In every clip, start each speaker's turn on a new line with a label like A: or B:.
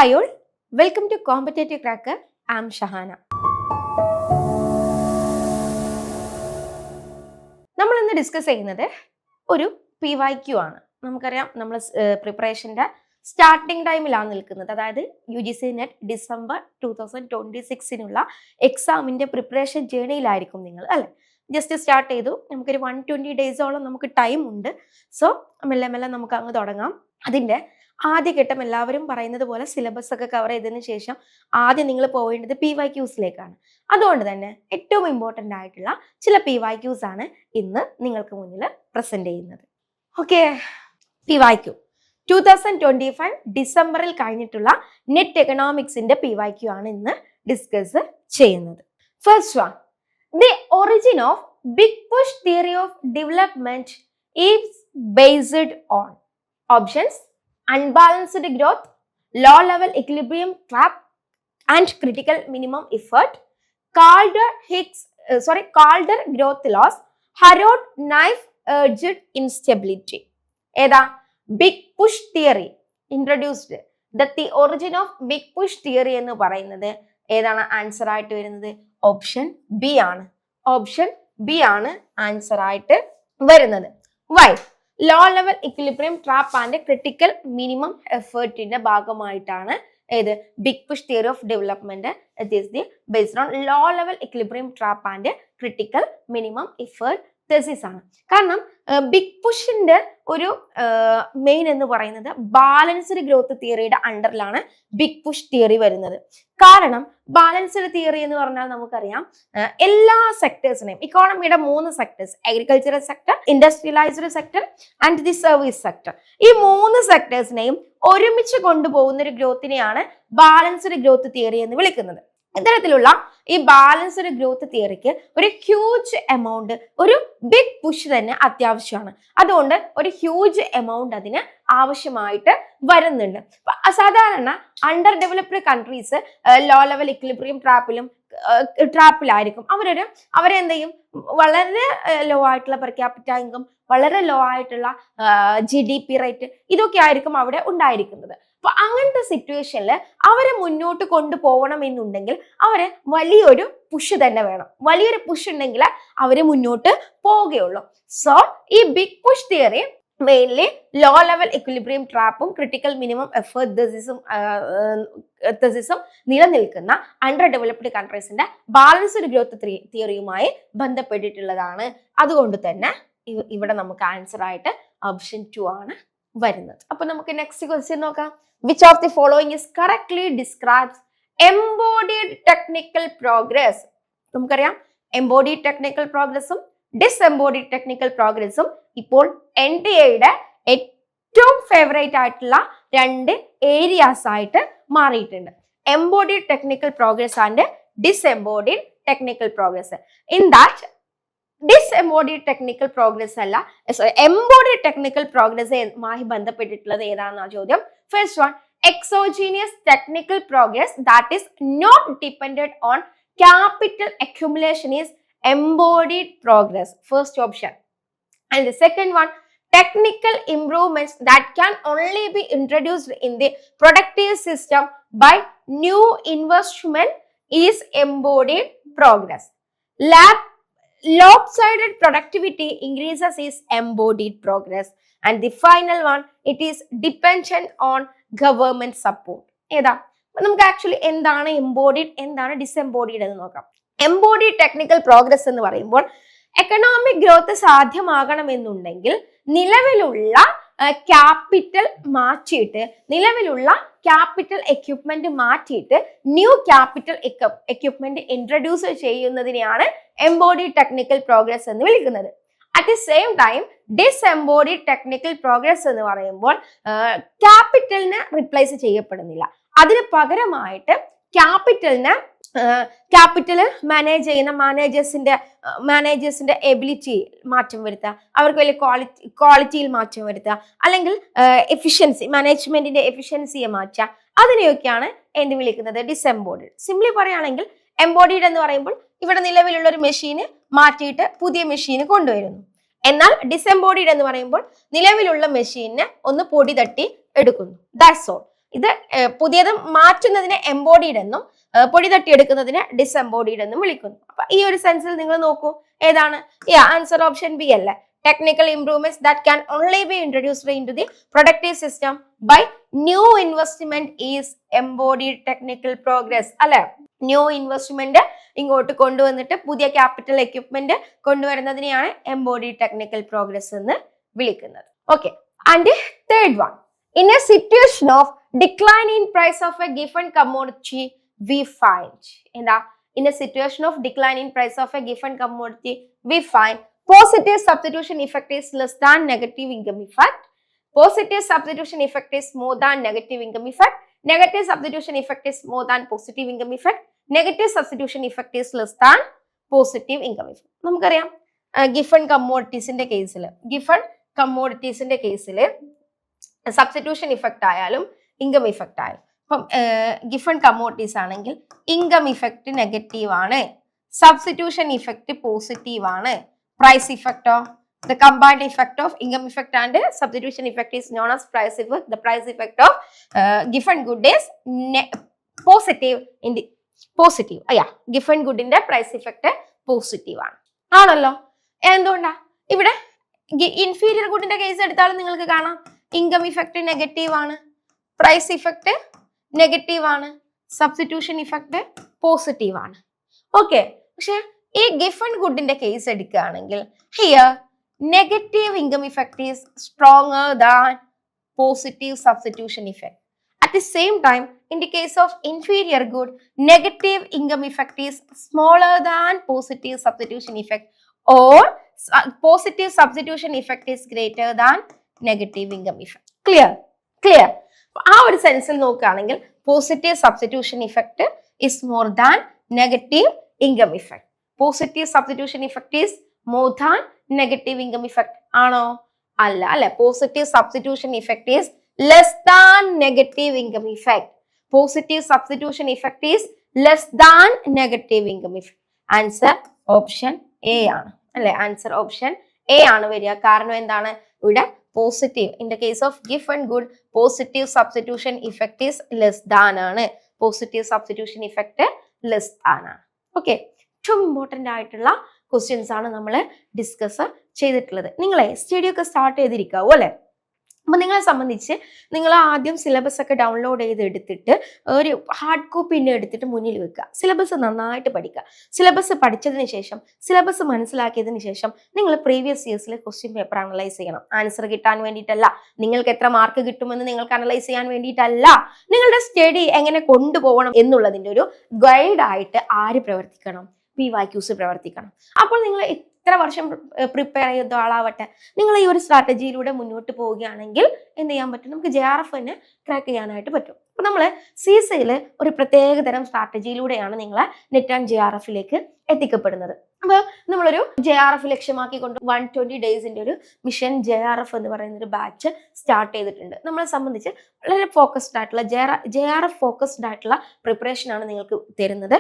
A: Hi all, welcome to Competitive Cracker. I am Shahana. നമ്മൾ ഇന്ന് discuss ചെയ്യുന്നത് ഒരു PYQ ആണ്. നമുക്കറിയാം നമ്മൾ പ്രിപ്പറേഷൻ്റെ സ്റ്റാർട്ടിംഗ് ടൈമിലാണ് നിൽക്കുന്നത്. അതായത് UGC നെറ്റ് ഡിസംബർ 2026 എക്സാമിൻ്റെ പ്രിപ്പറേഷൻ ജേണിയിലായിരിക്കും നിങ്ങൾ അല്ലേ. ജസ്റ്റ് സ്റ്റാർട്ട് ചെയ്തു, നമുക്കൊരു 120 ഡേയ്സോളം നമുക്ക് ടൈം ഉണ്ട്. സോ മെല്ലെ മെല്ലെ നമുക്ക് അങ്ങ് തുടങ്ങാം. അതിൻ്റെ ആദ്യഘട്ടം എല്ലാവരും പറയുന്നത് പോലെ സിലബസ് ഒക്കെ കവർ ചെയ്തതിന് ശേഷം ആദ്യം നിങ്ങൾ പോവേണ്ടത് PYQസിലേക്കാണ്. അതുകൊണ്ട് തന്നെ ഏറ്റവും ഇമ്പോർട്ടൻ്റ് ആയിട്ടുള്ള ചില PYQs ആണ് ഇന്ന് നിങ്ങൾക്ക് മുന്നിൽ പ്രസന്റ് ചെയ്യുന്നത്. ഓക്കെ, PYQ 2025 ഡിസംബറിൽ കഴിഞ്ഞിട്ടുള്ള നെറ്റ് എക്കണോമിക്സിന്റെ PYQ ആണ് ഇന്ന് ഡിസ്കസ് ചെയ്യുന്നത്. First one, the origin of big push theory of development is based on options: unbalanced growth, low level equilibrium trap and critical minimum effort, Calder growth loss, Harrod knife edged instability. ഏതാ big push theory introduced the origin of big push theory എന്ന് പറയുന്നത് ഏതാണ് answer ആയിട്ട് വരുന്നത്? Option B ആണ്. Option B ആണ് answer ആയിട്ട് വരുന്നത്. Why? Low level equilibrium trap and critical minimum എഫേർട്ടിന്റെ ഭാഗമായിട്ടാണ് ഏത് big push theory of development based on low level equilibrium trap and critical minimum effort thesis ആണ്. കാരണം ബിഗ് പുഷിന്റെ ഒരു മെയിൻ എന്ന് പറയുന്നത് ബാലൻസ്ഡ് ഗ്രോത്ത് തിയറിയുടെ അണ്ടറിലാണ് ബിഗ് പുഷ് തിയറി വരുന്നത്. കാരണം ബാലൻസ്ഡ് തിയറി എന്ന് പറഞ്ഞാൽ നമുക്കറിയാം എല്ലാ സെക്ടേഴ്സിനെയും, ഇക്കോണമിയുടെ 3 sectors, agricultural sector, industrialised sector and the service sector, ഈ 3 സെക്ടേഴ്സിനെയും ഒരുമിച്ച് കൊണ്ടുപോകുന്ന ഒരു ഗ്രോത്തിനെയാണ് ബാലൻസ്ഡ് ഗ്രോത്ത് തിയറി എന്ന് വിളിക്കുന്നത്. ഇത്തരത്തിലുള്ള ഈ ബാലൻസ്ഡ് ഗ്രോത്ത് തിയറിക്ക് ഒരു ഹ്യൂജ് എമൗണ്ട്, ഒരു ബിഗ് പുഷ് തന്നെ അത്യാവശ്യമാണ്. അതുകൊണ്ട് ഒരു ഹ്യൂജ് എമൗണ്ട് അതിന് ആവശ്യമായിട്ട് വരുന്നുണ്ട്. സാധാരണ under developed countries low level equilibrium ട്രാപ്പിലായിരിക്കും. അവരെന്ത് ചെയ്യും? വളരെ ലോ ആയിട്ടുള്ള പെർ ക്യാപിറ്റ ഇൻകം, വളരെ ലോ ആയിട്ടുള്ള GDP റേറ്റ്, ഇതൊക്കെ ആയിരിക്കും അവിടെ ഉണ്ടായിരിക്കുന്നത്. അപ്പൊ അങ്ങനത്തെ സിറ്റുവേഷനിൽ അവരെ മുന്നോട്ട് കൊണ്ടുപോകണം എന്നുണ്ടെങ്കിൽ അവരെ വലിയൊരു പുഷ് തന്നെ വേണം. വലിയൊരു പുഷ് ഉണ്ടെങ്കിൽ അവര് മുന്നോട്ട് പോവുകയുള്ളൂ. സോ ഈ big push theory mainly low level equilibrium ട്രാപ്പും ക്രിട്ടിക്കൽ മിനിമം എഫേർട്ട് തെസിസും നിലനിൽക്കുന്ന അണ്ടർ ഡെവലപ്ഡ് കൺട്രീസിന്റെ ബാലൻസ്ഡ് ഗ്രോത്ത് തിയറിയുമായി ബന്ധപ്പെട്ടിട്ടുള്ളതാണ്. അതുകൊണ്ട് തന്നെ ഇവിടെ നമുക്ക് ആൻസർ ആയിട്ട് ഓപ്ഷൻ 2 ആണ് വരുന്നത്. അപ്പൊ നമുക്ക് നെക്സ്റ്റ് ക്വസ്റ്റ്യൻ നോക്കാം. Which of the following is correctly describes embodied technical progress? നമുക്കറിയാം എംബോഡീഡ് ടെക്നിക്കൽ പ്രോഗ്രസും ഡിസ്എംബോഡീഡ് ടെക്നിക്കൽ പ്രോഗ്രസും ഇപ്പോൾ NTA-യുടെ ഏറ്റവും ഫേവറേറ്റ് ആയിട്ടുള്ള 2 ഏരിയാസ് ആയിട്ട് മാറിയിട്ടുണ്ട്. Embodied technical progress and disembodied technical progress. In that disembodied technical progress അല്ല, എംബോഡീഡ് ടെക്നിക്കൽ പ്രോഗ്രസ്സുമായി ബന്ധപ്പെട്ടിട്ടുള്ളത് ഏതാണെന്ന ചോദ്യം. First one, exogenous technical progress that is not dependent on capital accumulation is embodied progress, first option. And the second one, technical improvements that can only be introduced in the productive system by new investment is embodied progress. Lopsided productivity increases is embodied progress. And the final one, it is dependent on government support. ഏതാ നമുക്ക് actually എന്താണ് embodied, എന്താണ് ഡിസ്എംബോഡീഡ് എന്ന് നോക്കാം. Embodied technical progress എന്ന് പറയുമ്പോൾ economic growth സാധ്യമാകണമെന്നുണ്ടെങ്കിൽ നിലവിലുള്ള capital മാറ്റിയിട്ട്, നിലവിലുള്ള ക്യാപിറ്റൽ എക്യുപ്മെന്റ് മാറ്റിയിട്ട് ന്യൂ ക്യാപിറ്റൽ എക്യുപ്മെന്റ് ഇൻട്രൊഡ്യൂസ് ചെയ്യുന്നതിനെയാണ് എംബോഡീഡ് ടെക്നിക്കൽ പ്രോഗ്രസ് എന്ന് വിളിക്കുന്നത്. At the same time disembodied technical progress എന്ന് പറയുമ്പോൾ ക്യാപിറ്റലിന് റിപ്ലേസ് ചെയ്യപ്പെടുന്നില്ല. അതിന് പകരമായിട്ട് ക്യാപിറ്റൽ മാനേജ് ചെയ്യുന്ന മാനേജേഴ്സിന്റെ എബിലിറ്റി മാറ്റം വരുത്തുക, അവർക്ക് വലിയ ക്വാളിറ്റിയിൽ മാറ്റം വരുത്തുക, അല്ലെങ്കിൽ എഫിഷ്യൻസി, മാനേജ്മെന്റിന്റെ എഫിഷ്യൻസിയെ മാറ്റുക, അതിനെയൊക്കെയാണ് എന്ത് വിളിക്കുന്നത്? ഡിസ്എംബോഡീഡ്. സിംപ്ലി പറയുകയാണെങ്കിൽ എംബോഡീഡ് എന്ന് പറയുമ്പോൾ ഇവിടെ നിലവിലുള്ള ഒരു മെഷീന് മാറ്റിയിട്ട് പുതിയ മെഷീന് കൊണ്ടുവരുന്നു. എന്നാൽ ഡിസ്എംബോഡീഡ് എന്ന് പറയുമ്പോൾ നിലവിലുള്ള മെഷീനെ ഒന്ന് പൊടി തട്ടി എടുക്കുന്നു. That's all. ഇത് പുതിയത് മാറ്റുന്നതിനെ എംബോഡീഡ് എന്നും പൊടി തട്ടിയെടുക്കുന്നതിനെ ഡിസെംബോഡീഡ് എന്നും വിളിക്കുന്നു. അപ്പൊ ഈ ഒരു സെൻസിൽ നിങ്ങൾ നോക്കൂ, ഏതാണ്? ആൻസർ ഓപ്ഷൻ ബി അല്ലേ? Technical improvements that can only be introduced into the productive system by new investment is embodied technical progress. അല്ലെ, ന്യൂ ഇൻവെസ്റ്റ്മെന്റ് ഇങ്ങോട്ട് കൊണ്ടുവന്നിട്ട് പുതിയ ക്യാപിറ്റൽ എക്യുപ്മെന്റ് കൊണ്ടുവരുന്നതിനെയാണ് എംബോഡീഡ് ടെക്നിക്കൽ പ്രോഗ്രസ് എന്ന് വിളിക്കുന്നത്. Okay, and third one, in a situation of decline in price of a given commodity we find, എന്താ? In a situation of decline in price of a given commodity we find positive substitution effect is less than negative income effect. Positive substitution effect is more than negative income effect. Negative substitution effect is more than positive income effect. Negative substitution effect is less than positive income effect. നമുക്കറിയാം Giffen കമ്മോഡിറ്റീസിന്റെ കേസിൽ substitution effect ആയാലും income effect ആയാലും, ഇപ്പം Giffen commodities ആണെങ്കിൽ income effect negative ആണ്, substitution effect positive ആണ്. Price effect of the combined effect of income effect and substitution effect is known as price effect. The price effect of given good is positive in the positive. Given good in the price effect positive ആണല്ലോ. എന്തുകൊണ്ടാ? ഇവിടെ inferior ഗുഡിന്റെ case എടുത്താലും നിങ്ങൾക്ക് കാണാം income effect negative ആണ്, price effect negative ആണ്, substitution effect positive ആണ്. Okay, പക്ഷെ ഈ ഗിഫൺ ഗുഡിന്റെ കേസ് എടുക്കുകയാണെങ്കിൽ here negative income effect is stronger than positive substitution effect. At the same time, in the case of inferior good, negative income effect is smaller than positive substitution effect, or positive substitution effect is greater than negative income effect. Clear? ആ ഒരു സെൻസിൽ നോക്കുകയാണെങ്കിൽ positive substitution effect is more than negative income effect. Positive substitution effect is more than negative income effect. ആണോ? അല്ല, അല്ലെ? Positive substitution effect is less than negative income effect. Positive substitution effect is less than negative income effect. Answer option A ആണ്, അല്ലെ? Answer option A ആണ് വരിക. കാരണം എന്താണ്? ഇവിടെ positive, in the case of given good positive substitution effect is less than ആണ്. Positive substitution effect less than ആണ്. Okay, ഏറ്റവും ഇമ്പോർട്ടൻ്റ് ആയിട്ടുള്ള ക്വസ്റ്റ്യൻസ് ആണ് നമ്മൾ ഡിസ്കസ് ചെയ്തിട്ടുള്ളത്. നിങ്ങളെ സ്റ്റഡി ഒക്കെ സ്റ്റാർട്ട് ചെയ്തിരിക്കാവൂ അല്ലെ? അപ്പൊ നിങ്ങളെ സംബന്ധിച്ച് നിങ്ങൾ ആദ്യം സിലബസ് ഒക്കെ ഡൗൺലോഡ് ചെയ്ത് എടുത്തിട്ട് ഒരു ഹാർഡ് കോപ്പി എടുത്തിട്ട് മുന്നിൽ വെക്കുക. സിലബസ് നന്നായിട്ട് പഠിക്കുക. സിലബസ് പഠിച്ചതിന് ശേഷം, സിലബസ് മനസ്സിലാക്കിയതിന് ശേഷം നിങ്ങൾ പ്രീവിയസ് ഇയേഴ്സിലെ ക്വസ്റ്റ്യൻ പേപ്പർ അനലൈസ് ചെയ്യണം. ആൻസർ കിട്ടാൻ വേണ്ടിയിട്ടല്ല, നിങ്ങൾക്ക് എത്ര മാർക്ക് കിട്ടുമെന്ന് നിങ്ങൾക്ക് അനലൈസ് ചെയ്യാൻ വേണ്ടിയിട്ടല്ല, നിങ്ങളുടെ സ്റ്റഡി എങ്ങനെ കൊണ്ടുപോകണം എന്നുള്ളതിൻ്റെ ഒരു ഗൈഡായിട്ട് ആര് പ്രവർത്തിക്കണം? PYQs പ്രവർത്തിക്കണം. അപ്പോൾ നിങ്ങൾ ഇത്ര വർഷം പ്രിപ്പയർ ചെയ്ത ആളാവട്ടെ, നിങ്ങൾ ഈ ഒരു സ്ട്രാറ്റജിയിലൂടെ മുന്നോട്ട് പോവുകയാണെങ്കിൽ എന്ത് ചെയ്യാൻ പറ്റും? നമുക്ക് JRF തന്നെ ക്രാക്ക് ചെയ്യാനായിട്ട് പറ്റും. അപ്പൊ നമ്മൾ CSAയിൽ ഒരു പ്രത്യേക തരം സ്ട്രാറ്റജിയിലൂടെയാണ് നിങ്ങളെ നെറ്റ് ആൻഡ് JRFിലേക്ക് എത്തിക്കപ്പെടുന്നത്. അപ്പൊ നമ്മളൊരു JRF ലക്ഷ്യമാക്കിക്കൊണ്ട് 120 ഡേയ്സിന്റെ ഒരു മിഷൻ JRF എന്ന് പറയുന്ന ഒരു ബാച്ച് സ്റ്റാർട്ട് ചെയ്തിട്ടുണ്ട്. നമ്മളെ സംബന്ധിച്ച് വളരെ ഫോക്കസ്ഡ് ആയിട്ടുള്ള JRF ഫോക്കസ്ഡ് ആയിട്ടുള്ള പ്രിപ്പറേഷൻ ആണ് നിങ്ങൾക്ക് തരുന്നത്.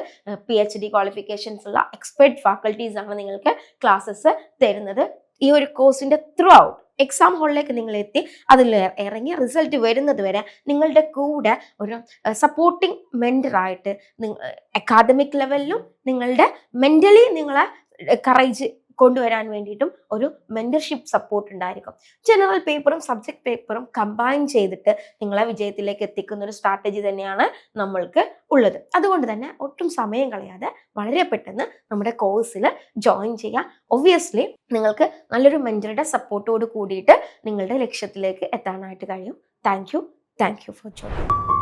A: PhD ക്വാളിഫിക്കേഷൻസ് ഉള്ള എക്സ്പെർട്ട് ഫാക്കൽറ്റീസ് ആണ് നിങ്ങൾക്ക് ക്ലാസ്സസ് തരുന്നത്. ഈ ഒരു കോഴ്സിന്റെ ത്രൂ ഔട്ട് എക്സാം ഹാളിലേക്ക് നിങ്ങൾ എത്തി അതിൽ ഇറങ്ങി റിസൾട്ട് വരുന്നത് വരെ നിങ്ങളുടെ കൂടെ ഒരു സപ്പോർട്ടിങ് മെന്ററായിട്ട് അക്കാദമിക് ലെവലിലും നിങ്ങളുടെ മെന്റലി നിങ്ങളെ കറേജ് കൊണ്ടുവരാൻ വേണ്ടിയിട്ടും ഒരു മെന്റർഷിപ്പ് സപ്പോർട്ട് ഉണ്ടായിരിക്കും. ജനറൽ പേപ്പറും സബ്ജക്ട് പേപ്പറും കമ്പൈൻ ചെയ്തിട്ട് നിങ്ങളെ വിജയത്തിലേക്ക് എത്തിക്കുന്ന ഒരു സ്ട്രാറ്റജി തന്നെയാണ് നമ്മൾക്ക് ഉള്ളത്. അതുകൊണ്ട് തന്നെ ഒട്ടും സമയം കളയാതെ വളരെ പെട്ടെന്ന് നമ്മുടെ കോഴ്സിൽ ജോയിൻ ചെയ്യുക. ഒബ്വിയസ്ലി നിങ്ങൾക്ക് നല്ലൊരു മെന്ററുടെ സപ്പോർട്ടോട് കൂടിയിട്ട് നിങ്ങളുടെ ലക്ഷ്യത്തിലേക്ക് എത്താനായിട്ട് കഴിയും. Thank you for joining.